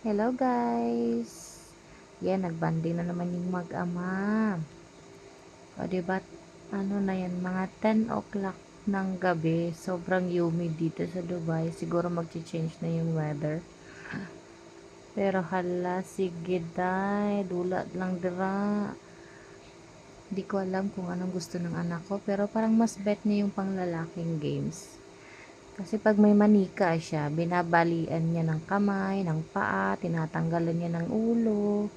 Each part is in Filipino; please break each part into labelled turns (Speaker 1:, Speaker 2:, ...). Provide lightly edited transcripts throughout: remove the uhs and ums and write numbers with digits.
Speaker 1: Hello guys! Yan, nagbanding na naman yung mag-ama. O diba, ano na yan, mga 10 o'clock ng gabi. Sobrang humid dito sa Dubai. Siguro mag-change na yung weather. Pero hala, sige day, dulat lang dira. Hindi ko alam kung anong gusto ng anak ko. Pero parang mas bet niya yung panglalaking games. Kasi pag may manika siya, binabalian niya ng kamay, ng paa, tinatanggalan niya ng ulo.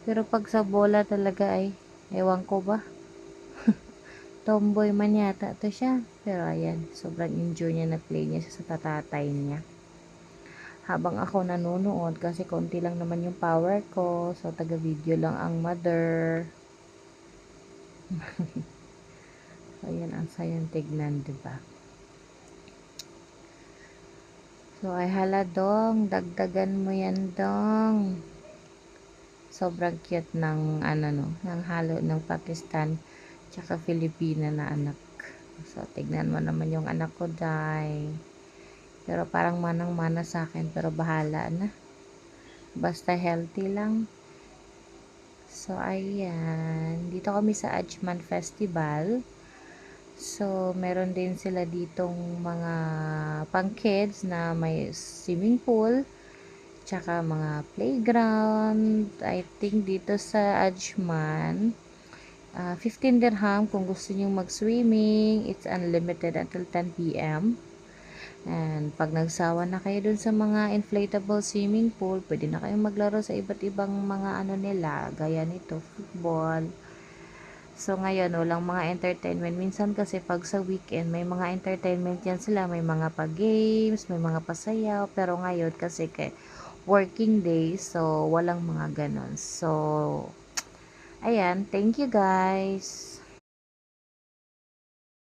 Speaker 1: Pero pag sa bola talaga ay, ewan ko ba, tomboy man yata to siya. Pero ayan, sobrang enjoy niya na play niya sa tatatay niya. Habang ako nanonood, kasi konti lang naman yung power ko, so taga-video lang ang mother. Ayan, ang sayang tignan, diba? So, ay hala dong, dagdagan mo yan dong. Sobrang cute ng ano no, ng halo ng Pakistan tsaka Filipina na anak. So, tignan mo naman yung anak ko, day. Pero parang manang-mana sa akin, pero bahala na. Basta healthy lang. So, ayan. Dito kami sa Ajman Festival. So, meron din sila ditong mga pang-kids na may swimming pool. Tsaka mga playground. I think dito sa Ajman, 15 dirham kung gusto niyo mag-swimming. It's unlimited until 10 p.m. And pag nagsawa na kayo dun sa mga inflatable swimming pool, pwede na kayong maglaro sa iba't ibang mga ano nila, gaya nito, football. So ngayon, walang mga entertainment. Minsan kasi pag sa weekend, may mga entertainment yan sila. May mga pa-games, may mga pasayaw. Pero ngayon kasi working day, so walang mga ganon. So, ayan, thank you guys.